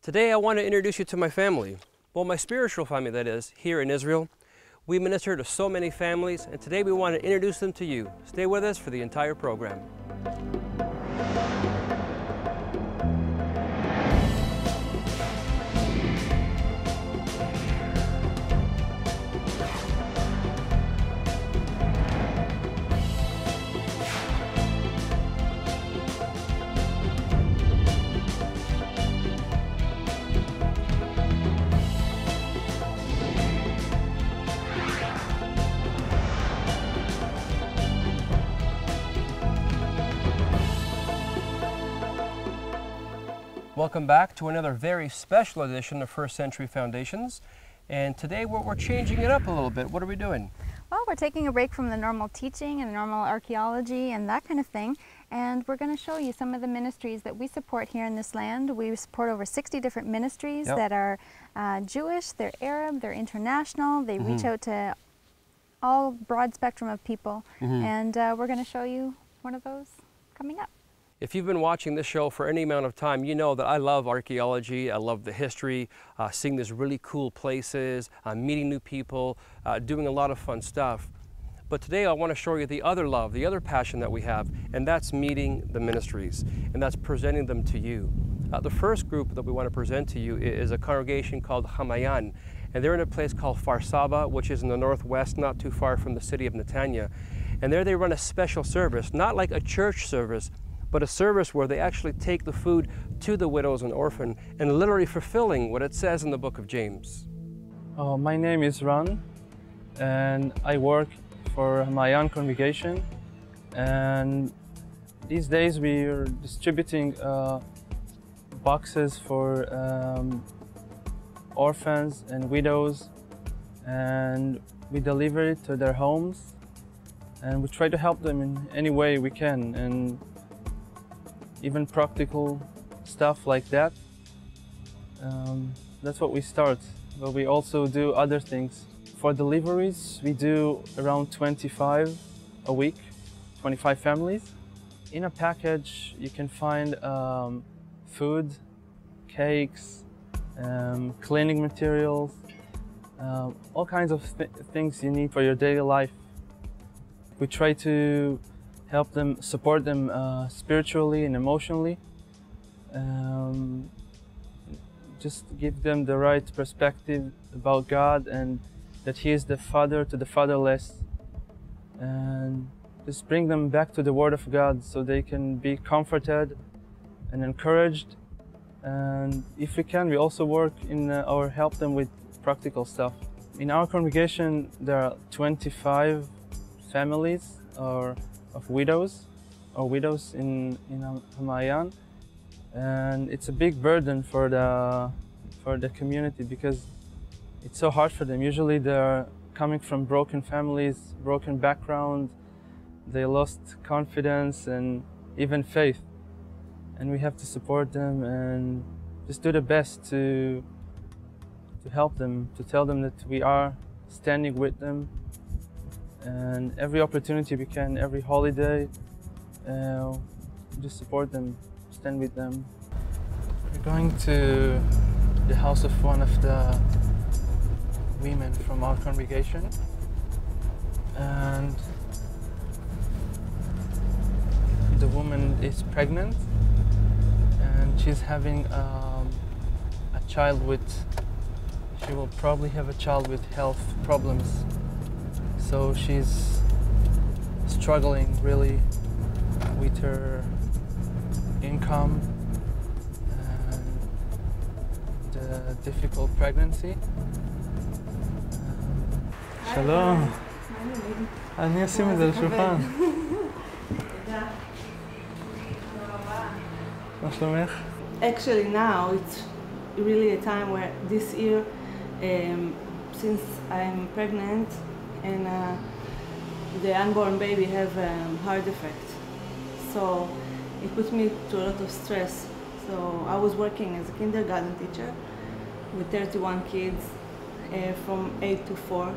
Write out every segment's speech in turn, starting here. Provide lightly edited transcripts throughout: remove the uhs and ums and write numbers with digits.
Today I want to introduce you to my family. Well, my spiritual family, that is, here in Israel. We minister to so many families, and today we want to introduce them to you. Stay with us for the entire program. Welcome back to another very special edition of First Century Foundations. And today we're changing it up a little bit. What are we doing? Well, we're taking a break from the normal teaching and the normal archaeology and that kind of thing. And we're going to show you some of the ministries that we support here in this land. We support over 60 different ministries that are Jewish, they're Arab, they're international. They reach out to all broad spectrum of people. And we're going to show you one of those coming up. If you've been watching this show for any amount of time, you know that I love archaeology, I love the history, seeing these really cool places, meeting new people, doing a lot of fun stuff. But today I want to show you the other love, the other passion that we have, and that's meeting the ministries, and that's presenting them to you. The first group that we want to present to you is a congregation called Hamayan, and they're in a place called Farsaba, which is in the northwest, not too far from the city of Netanya. And there they run a special service, not like a church service, but a service where they actually take the food to the widows and orphan and literally fulfilling what it says in the book of James. My name is Ran, and I work for my own congregation. And these days we are distributing boxes for orphans and widows, and we deliver it to their homes, and we try to help them in any way we can. And even practical stuff like that. That's what we start, but we also do other things. For deliveries, we do around 25 a week, 25 families. In a package, you can find food, cakes, cleaning materials, all kinds of things you need for your daily life. We try to help them, support them spiritually and emotionally. Just give them the right perspective about God and that He is the Father to the fatherless. And just bring them back to the Word of God so they can be comforted and encouraged. And if we can, we also work in or help them with practical stuff. In our congregation, there are 25 families of widows in Hamayan, and it's a big burden for the community because it's so hard for them. Usually they're coming from broken families, broken background, they lost confidence and even faith, and we have to support them and just do the best to help them, to tell them that we are standing with them. And every opportunity we can, every holiday, just support them, stand with them. We're going to the house of one of the women from our congregation, and the woman is pregnant, and she's having a child with, she will probably have a child with health problems. So she's struggling really with her income and the difficult pregnancy. שלום. אני אשים את זה על השולחן. מה שלומך? Actually now it's really a time where this year, since I'm pregnant, and the unborn baby have heart defect, so it put me to a lot of stress. So I was working as a kindergarten teacher with 31 kids from 8 to 4,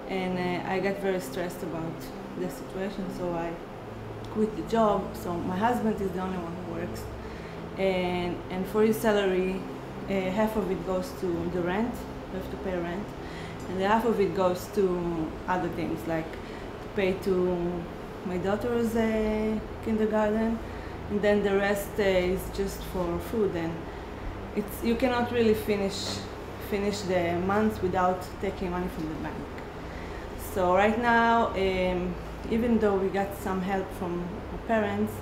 and I got very stressed about the situation, so I quit the job. So my husband is the only one who works, and for his salary half of it goes to the rent, we have to pay rent, and the half of it goes to other things, like to pay to my daughter's kindergarten, and then the rest is just for food. And you cannot really finish the month without taking money from the bank. So right now, even though we got some help from our parents,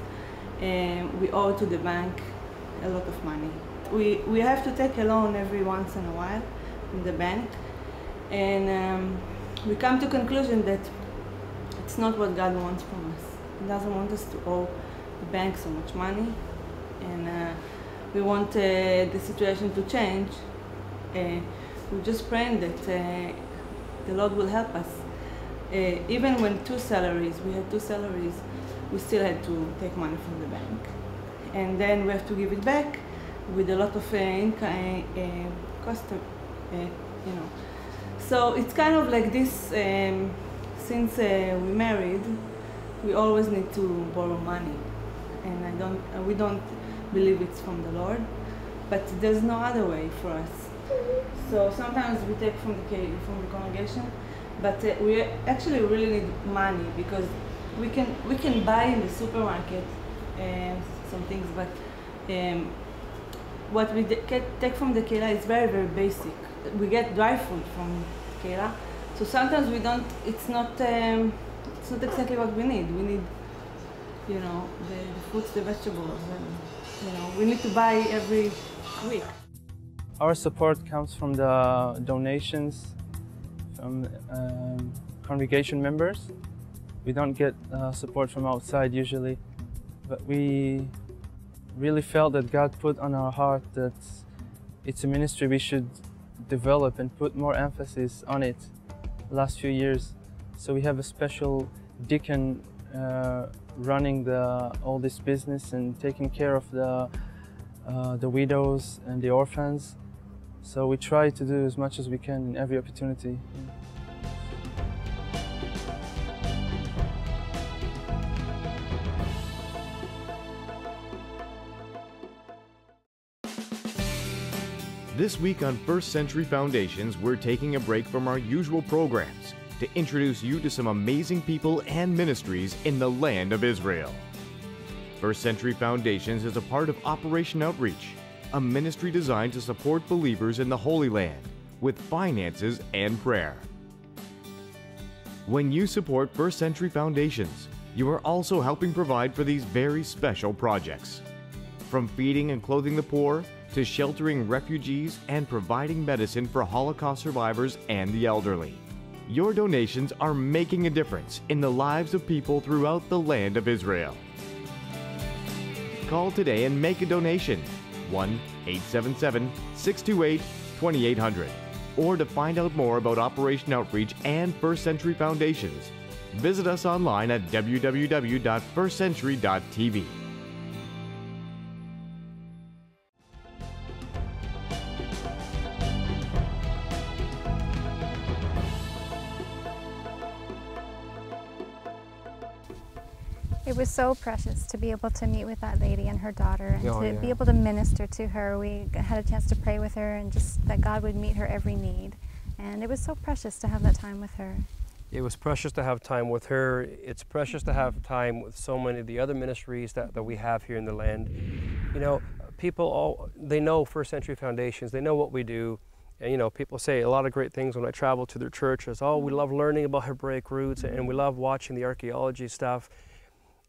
we owe to the bank a lot of money. We have to take a loan every once in a while from the bank, and we come to conclusion that it's not what God wants from us. He doesn't want us to owe the bank so much money, and we want the situation to change. We're just praying that the Lord will help us. Even when we had two salaries, we still had to take money from the bank, and then we have to give it back with a lot of cost, you know. So it's kind of like this. Since we married, we always need to borrow money, and we don't believe it's from the Lord, but there's no other way for us. So sometimes we take from the congregation, but we actually really need money, because we can buy in the supermarket some things, but what we take from the kehillah is very, very basic. We get dry food from kehillah, so sometimes we don't. It's not exactly what we need. We need, you know, the fruits, the vegetables, and you know, we need to buy every week. Our support comes from the donations from congregation members. We don't get support from outside usually, but we really felt that God put on our heart that it's a ministry we should develop and put more emphasis on it the last few years. So we have a special deacon running all this business and taking care of the widows and the orphans. So we try to do as much as we can in every opportunity. This week on First Century Foundations, we're taking a break from our usual programs to introduce you to some amazing people and ministries in the land of Israel. First Century Foundations is a part of Operation Outreach, a ministry designed to support believers in the Holy Land with finances and prayer. When you support First Century Foundations, you are also helping provide for these very special projects. From feeding and clothing the poor, to sheltering refugees and providing medicine for Holocaust survivors and the elderly. Your donations are making a difference in the lives of people throughout the land of Israel. Call today and make a donation, 1-877-628-2800. Or to find out more about Operation Outreach and First Century Foundations, visit us online at www.firstcentury.tv. It was so precious to be able to meet with that lady and her daughter, and be able to minister to her. We had a chance to pray with her, and just that God would meet her every need. And it was so precious to have that time with her. It was precious to have time with her. It's precious to have time with so many of the other ministries that we have here in the land. You know, people they know First Century Foundations, they know what we do. And you know, people say a lot of great things when I travel to their churches. Oh, we love learning about Hebraic roots, and we love watching the archaeology stuff.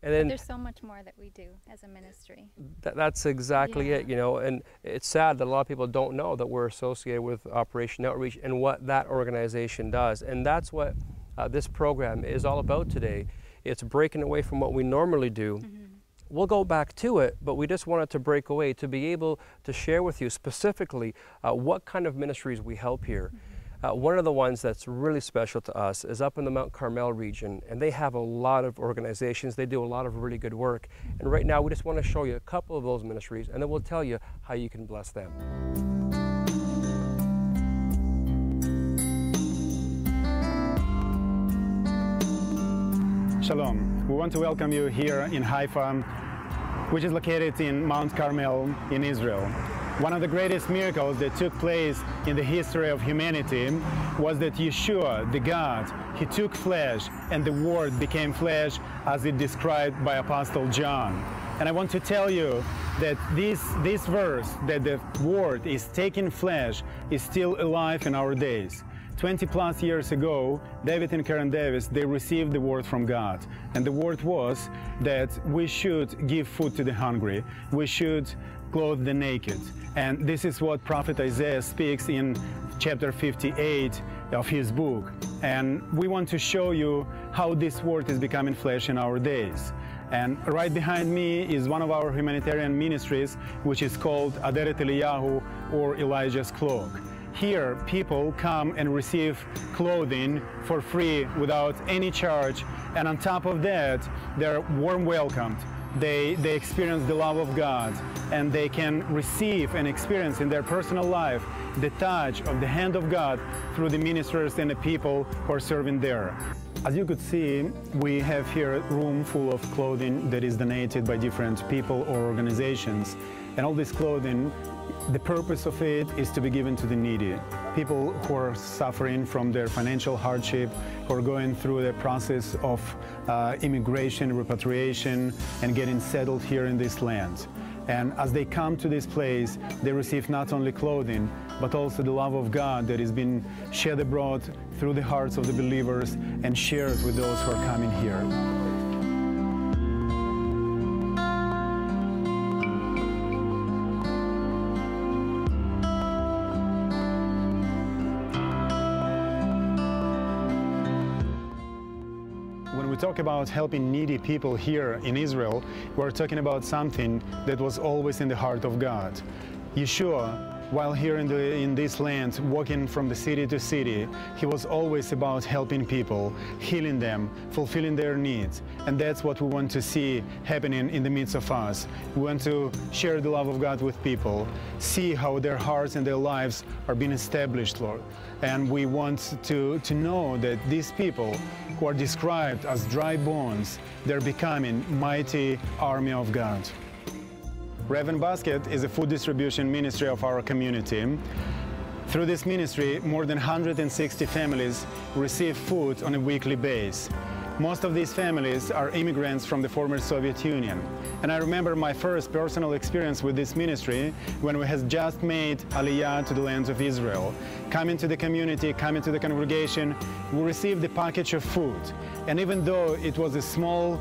And then, but there's so much more that we do as a ministry. That's exactly it, you know, and it's sad that a lot of people don't know that we're associated with Operation Outreach and what that organization does. And that's what this program is all about today. It's breaking away from what we normally do. We'll go back to it, but we just wanted to break away to be able to share with you specifically what kind of ministries we help here. One of the ones that's really special to us is up in the Mount Carmel region, and they have a lot of organizations. They do a lot of really good work. And right now we just want to show you a couple of those ministries, and then we'll tell you how you can bless them. Shalom. We want to welcome you here in Haifa, which is located in Mount Carmel in Israel. One of the greatest miracles that took place in the history of humanity was that Yeshua, the God, he took flesh and the Word became flesh, as it described by Apostle John. And I want to tell you that this verse, that the Word is taking flesh, is still alive in our days. 20+ years ago, David and Karen Davis, they received the word from God. And the word was that we should give food to the hungry. We should clothe the naked. And this is what Prophet Isaiah speaks in chapter 58 of his book. And we want to show you how this word is becoming flesh in our days. And right behind me is one of our humanitarian ministries, which is called Aderet Eliyahu, or Elijah's Cloak. Here, people come and receive clothing for free without any charge, and on top of that, they're warm welcomed. They experience the love of God, and they can receive and experience in their personal life the touch of the hand of God through the ministers and the people who are serving there. As you could see, we have here a room full of clothing that is donated by different people or organizations. And all this clothing, the purpose of it is to be given to the needy. People who are suffering from their financial hardship, who are going through the process of immigration, repatriation, and getting settled here in this land. And as they come to this place, they receive not only clothing, but also the love of God that has been shed abroad through the hearts of the believers and shared with those who are coming here. When we talk about helping needy people here in Israel, we're talking about something that was always in the heart of God. Yeshua, while here in this land, walking from the city to city, he was always about helping people, healing them, fulfilling their needs. And that's what we want to see happening in the midst of us. We want to share the love of God with people, see how their hearts and their lives are being established, Lord. And we want to know that these people who are described as dry bones, they're becoming mighty army of God. Raven Basket is a food distribution ministry of our community. Through this ministry, more than 160 families receive food on a weekly basis. Most of these families are immigrants from the former Soviet Union. And I remember my first personal experience with this ministry when we had just made Aliyah to the lands of Israel. Coming to the community, coming to the congregation, we received a package of food. And even though it was a small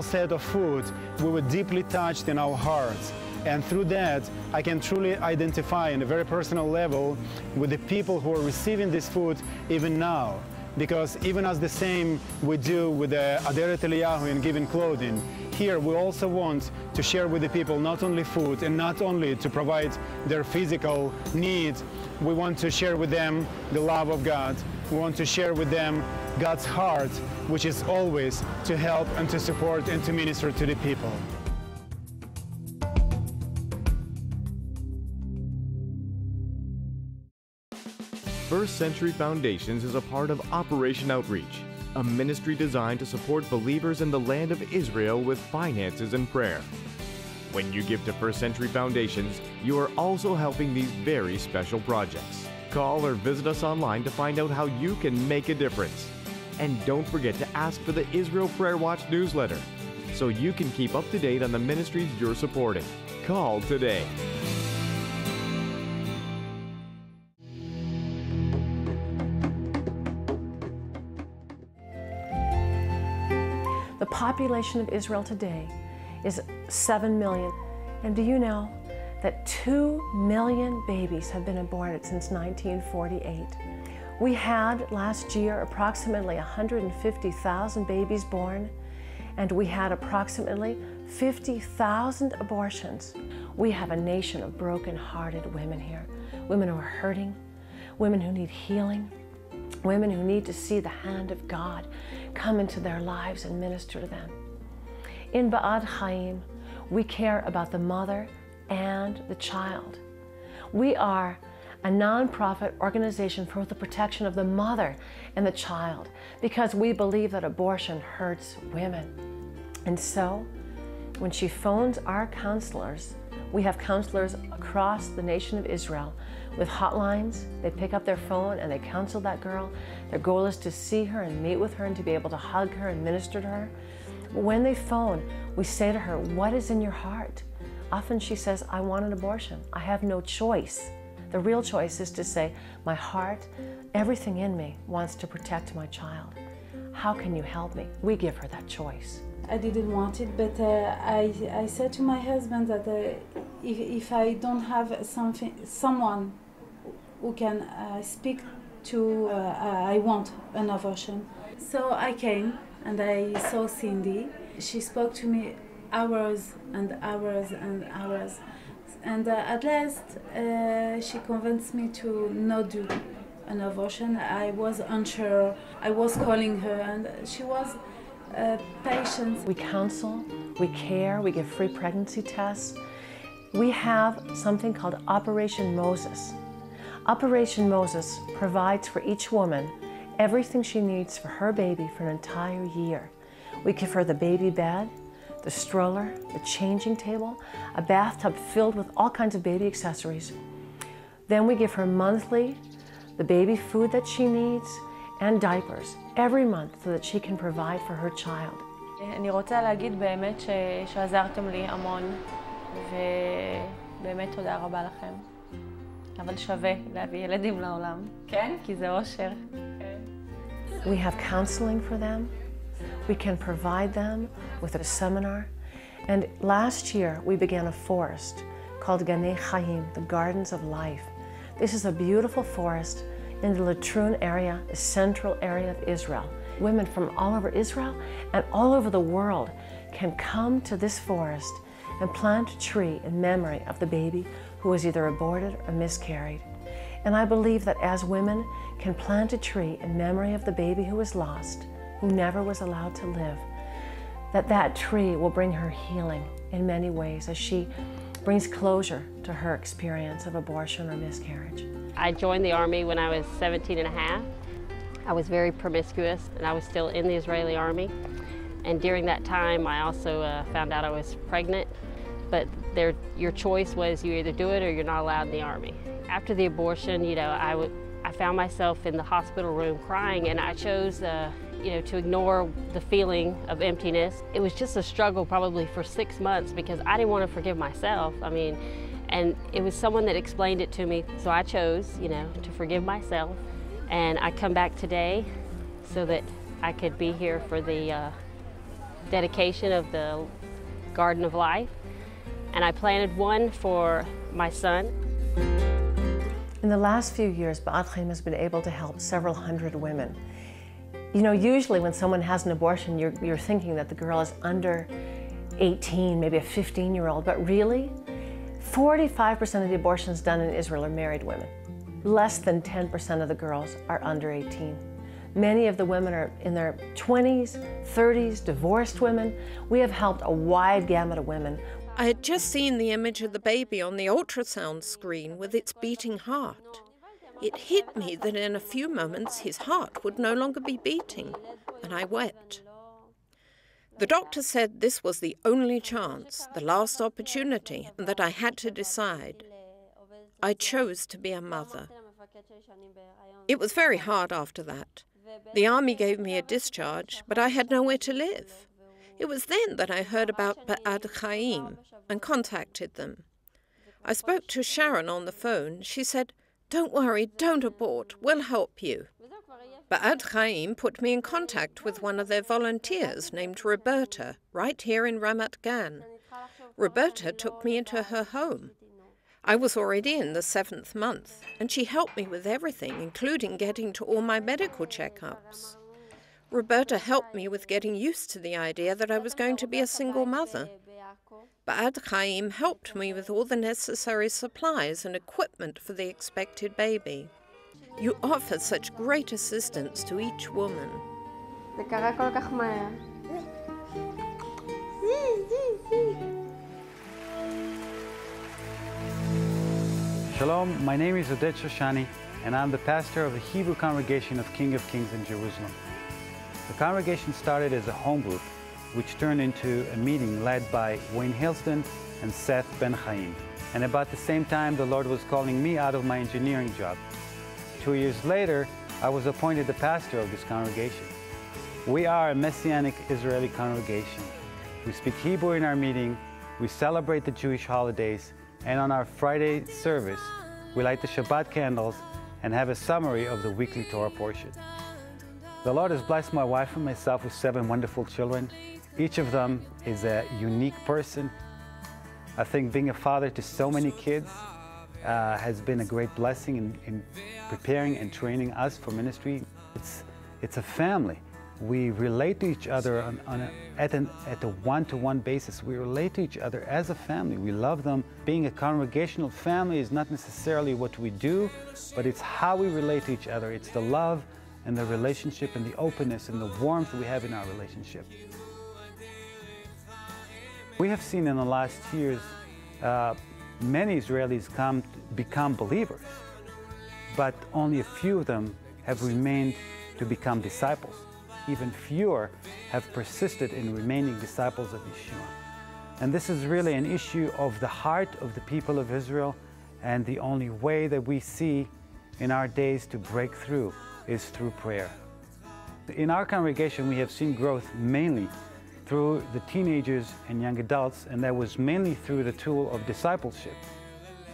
set of food, we were deeply touched in our hearts. And through that, I can truly identify on a very personal level with the people who are receiving this food even now. Because even as the same we do with the Aderet Eliyahu and giving clothing, here we also want to share with the people not only food and not only to provide their physical needs, we want to share with them the love of God. We want to share with them God's heart, which is always to help and to support and to minister to the people. First Century Foundations is a part of Operation Outreach, a ministry designed to support believers in the land of Israel with finances and prayer. When you give to First Century Foundations, you are also helping these very special projects. Call or visit us online to find out how you can make a difference. And don't forget to ask for the Israel Prayer Watch newsletter so you can keep up to date on the ministries you're supporting. Call today. The population of Israel today is 7 million. And do you know that 2 million babies have been aborted since 1948? We had last year approximately 150,000 babies born, and we had approximately 50,000 abortions. We have a nation of broken-hearted women here, women who are hurting, women who need healing, women who need to see the hand of God come into their lives and minister to them. In Ba'ad Chaim, we care about the mother and the child. We are a nonprofit organization for the protection of the mother and the child because we believe that abortion hurts women. And so, when she phones our counselors, We have counselors across the nation of Israel with hotlines. They pick up their phone and they counsel that girl. Their goal is to see her and meet with her and to be able to hug her and minister to her. When they phone, we say to her, what is in your heart? Often she says, I want an abortion. I have no choice. The real choice is to say, my heart, everything in me wants to protect my child. How can you help me? We give her that choice. I didn't want it, but I said to my husband that if I don't have someone who can speak to, I want an abortion. So I came and I saw Cindy. She spoke to me hours and hours and hours. And at last, she convinced me to not do an abortion. I was unsure. I was calling her, and she was patient. We counsel, we care, we give free pregnancy tests. We have something called Operation Moses. Operation Moses provides for each woman everything she needs for her baby for an entire year. We give her the baby bed, the stroller, the changing table, a bathtub filled with all kinds of baby accessories. Then we give her monthly the baby food that she needs and diapers every month so that she can provide for her child. אני רוצה להגיד באמת שעזרתם לי המון, ובאמת תודה רבה לכם. אבל שווה להביא ילדים לעולם, כן? כי זה אושר. We have counseling for them. We can provide them with a seminar. And last year we began a forest called Ganei Chaim, the Gardens of Life. This is a beautiful forest in the Latrun area, the central area of Israel. Women from all over Israel and all over the world can come to this forest and plant a tree in memory of the baby who was either aborted or miscarried. And I believe that as women can plant a tree in memory of the baby who was lost, who never was allowed to live, that tree will bring her healing in many ways as she brings closure to her experience of abortion or miscarriage. I joined the Army when I was 17 and a half. I was very promiscuous and I was still in the Israeli Army. And during that time I also found out I was pregnant, but your choice was you either do it or you're not allowed in the Army. After the abortion, you know, I found myself in the hospital room crying, and I chose you know, to ignore the feeling of emptiness. It was just a struggle probably for 6 months because I didn't want to forgive myself. I mean, and it was someone that explained it to me. So I chose, you know, to forgive myself. And I come back today so that I could be here for the dedication of the Garden of Life. And I planted one for my son. In the last few years, Ba'at Chaim has been able to help several hundred women. You know, usually when someone has an abortion, you're thinking that the girl is under 18, maybe a 15-year-old, but really, 45% of the abortions done in Israel are married women. Less than 10% of the girls are under 18. Many of the women are in their 20s, 30s, divorced women. We have helped a wide gamut of women. I had just seen the image of the baby on the ultrasound screen with its beating heart. It hit me that in a few moments his heart would no longer be beating, and I wept. The doctor said this was the only chance, the last opportunity, and that I had to decide. I chose to be a mother. It was very hard after that. The army gave me a discharge, but I had nowhere to live. It was then that I heard about Ba'at Chaim and contacted them. I spoke to Sharon on the phone. She said, "Don't worry, don't abort, we'll help you." Ba'at Chaim put me in contact with one of their volunteers named Roberta, right here in Ramat Gan. Roberta took me into her home. I was already in the 7th month, and she helped me with everything, including getting to all my medical checkups. Roberta helped me with getting used to the idea that I was going to be a single mother. Ba'at Chaim helped me with all the necessary supplies and equipment for the expected baby. You offer such great assistance to each woman. Shalom, my name is Oded Shoshani, and I'm the pastor of the Hebrew congregation of King of Kings in Jerusalem. The congregation started as a home group, which turned into a meeting led by Wayne Hailston and Seth ben Chaim. And about the same time, the Lord was calling me out of my engineering job. 2 years later, I was appointed the pastor of this congregation. We are a Messianic Israeli congregation. We speak Hebrew in our meeting, we celebrate the Jewish holidays, and on our Friday service, we light the Shabbat candles and have a summary of the weekly Torah portion. The Lord has blessed my wife and myself with 7 wonderful children. Each of them is a unique person. I think being a father to so many kids has been a great blessing in preparing and training us for ministry. It's a family. We relate to each other at a one-to-one basis. We relate to each other as a family. We love them. Being a congregational family is not necessarily what we do, but it's how we relate to each other. It's the love and the relationship and the openness and the warmth we have in our relationship. We have seen in the last years many Israelis become believers, but only a few of them have remained to become disciples. Even fewer have persisted in remaining disciples of Yeshua. And this is really an issue of the heart of the people of Israel, and the only way that we see in our days to break through is through prayer. In our congregation, we have seen growth mainly through the teenagers and young adults, and that was mainly through the tool of discipleship.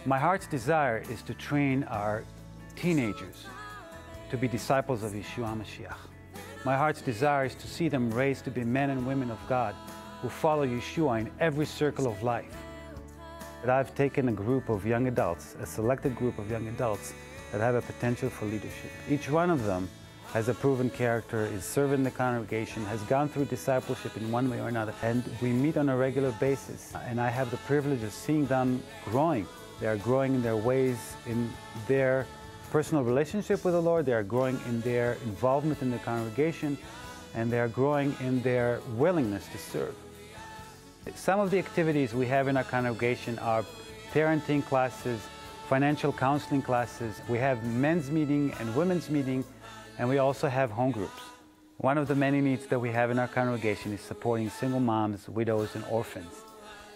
My heart's desire is to train our teenagers to be disciples of Yeshua Mashiach. My heart's desire is to see them raised to be men and women of God who follow Yeshua in every circle of life. But I've taken a group of young adults, a selected group of young adults that have a potential for leadership. Each one of them has a proven character, is serving the congregation, has gone through discipleship in one way or another, and we meet on a regular basis. And I have the privilege of seeing them growing. They are growing in their ways, in their personal relationship with the Lord, they are growing in their involvement in the congregation, and they are growing in their willingness to serve. Some of the activities we have in our congregation are parenting classes, financial counseling classes. We have men's meeting and women's meeting, and we also have home groups. One of the many needs that we have in our congregation is supporting single moms, widows, and orphans.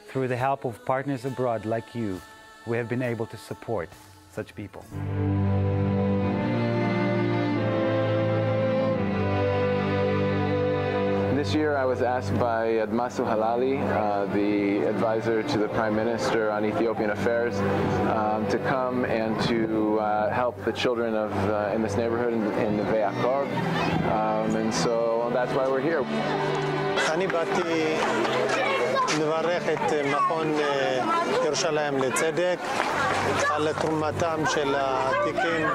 Through the help of partners abroad like you, we have been able to support such people. This year I was asked by Admasu Halali, the advisor to the Prime Minister on Ethiopian Affairs, to come and to help the children in this neighborhood in Neve Yaakov, and so that's why we're here. אני באתי לברך את מכון ירושלים לצדק על תרומתם של העתיקים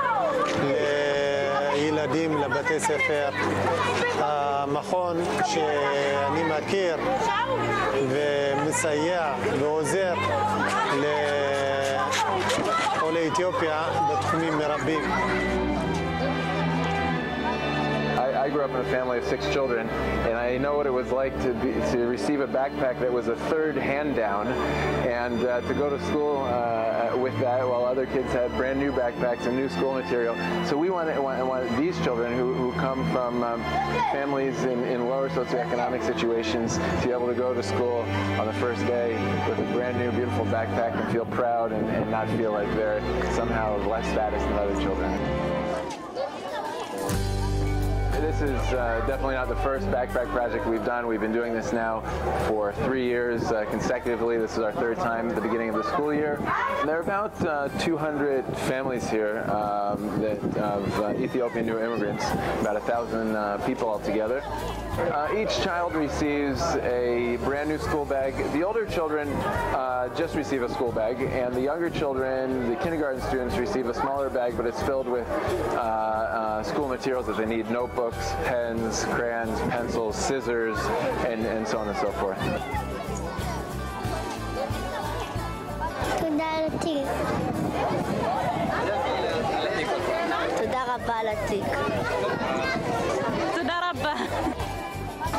לילדים לבתי ספר. המכון שאני מכיר ומסייע ועוזר לעולי אתיופיה בתחומים מרבים. I grew up in a family of 6 children, and I know what it was like to receive a backpack that was a third hand down, and to go to school with that while other kids had brand new backpacks and new school material. So we wanted these children who come from families in lower socioeconomic situations to be able to go to school on the first day with a brand new beautiful backpack and feel proud and not feel like they're somehow of less status than other children. This is definitely not the first backpack project we've done. We've been doing this now for 3 years consecutively. This is our 3rd time at the beginning of the school year. And there are about 200 families here of Ethiopian new immigrants, about 1,000 people altogether. Each child receives a brand new school bag. The older children just receive a school bag, and the younger children, the kindergarten students, receive a smaller bag, but it's filled with school materials that they need: notebooks, pens, crayons, pencils, scissors, and so on and so forth.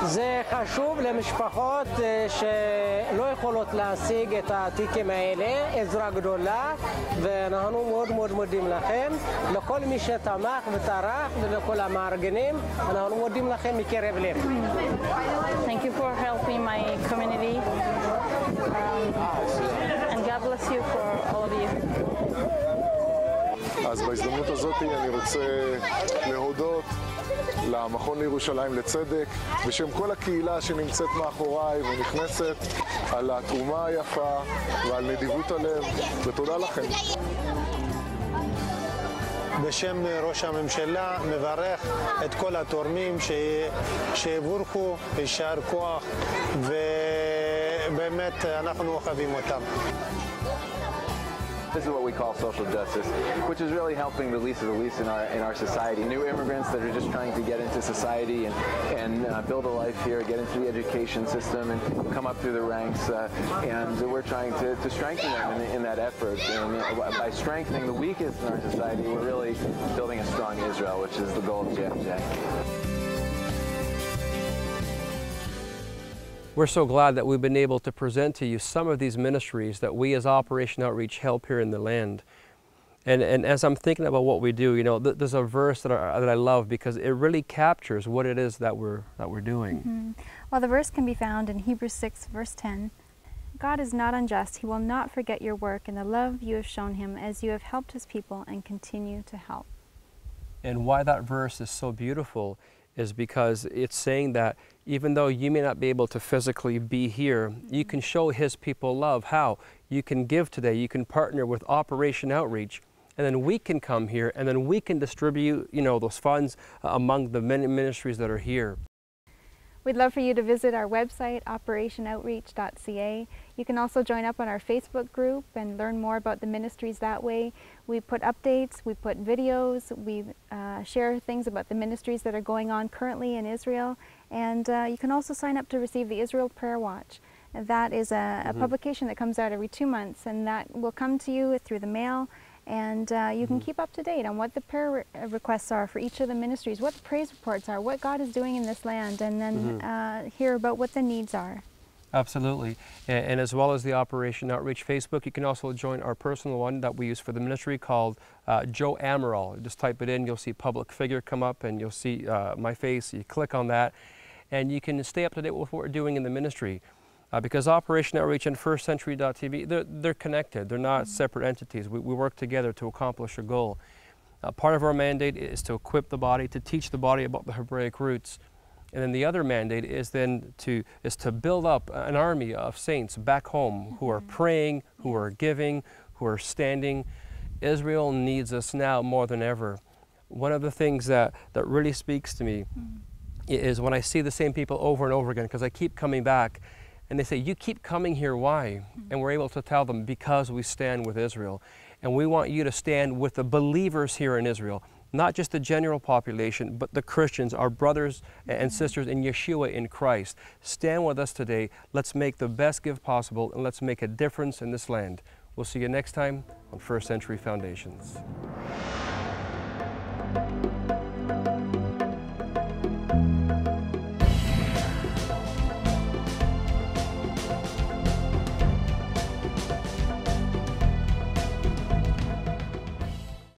זה חשוב למשפחות שלא יכולות להשיג את העתיקים האלה, עזרה גדולה, ואנחנו מאוד מאוד מודים לכם, לכל מי שתמך וטרח ולכל המארגנים, אנחנו מודים לכם מקרב לב. Thank you for helping my community And God bless you for all of you. אז בהזדמנות הזאת אני רוצה להודות למכון לירושלים לצדק בשם כל הקהילה שנמצאת מאחוריי ונכנסת על התרומה היפה ועל נדיבות הלב, ותודה לכם. בשם ראש הממשלה מברך את כל התורמים שיבורכו, יישר כוח, ובאמת אנחנו אוהבים אותם. This is what we call social justice, which is really helping the least of the least in our society. New immigrants that are just trying to get into society and build a life here, get into the education system and come up through the ranks. And we're trying to strengthen them in that effort. And by strengthening the weakest in our society, we're really building a strong Israel, which is the goal of JFJ. We're so glad that we've been able to present to you some of these ministries that we as Operation Outreach help here in the land. And as I'm thinking about what we do, you know, there's a verse that I love because it really captures what it is that we're doing. Mm-hmm. Well, the verse can be found in Hebrews 6, verse 10. God is not unjust. He will not forget your work and the love you have shown him as you have helped his people and continue to help. And why that verse is so beautiful is because it's saying that even though you may not be able to physically be here, you can show his people love. How? You can give today, you can partner with Operation Outreach, and then we can come here and then we can distribute, you know, those funds among the many ministries that are here. We'd love for you to visit our website, operationoutreach.ca. You can also join up on our Facebook group and learn more about the ministries that way. We put updates, we put videos, we share things about the ministries that are going on currently in Israel. And you can also sign up to receive the Israel Prayer Watch. That is a publication that comes out every 2 months, and that will come to you through the mail. And you can keep up to date on what the prayer requests are for each of the ministries, what the praise reports are, what God is doing in this land, and then hear about what the needs are. Absolutely. And as well as the Operation Outreach Facebook, you can also join our personal one that we use for the ministry called Joe Amaral. Just type it in, you'll see public figure come up, and you'll see my face. You click on that, and you can stay up to date with what we're doing in the ministry. Because Operation Outreach and firstcentury.tv, they're connected. They're not separate entities. We work together to accomplish a goal. Part of our mandate is to equip the body, to teach the body about the Hebraic roots. And then the other mandate is then to build up an army of saints back home who are praying, who are giving, who are standing. Israel needs us now more than ever. One of the things that really speaks to me is when I see the same people over and over again, because I keep coming back, and they say, you keep coming here, why? And we're able to tell them, because we stand with Israel. And we want you to stand with the believers here in Israel, not just the general population, but the Christians, our brothers and sisters in Yeshua, in Christ. Stand with us today. Let's make the best gift possible, and let's make a difference in this land. We'll see you next time on First Century Foundations.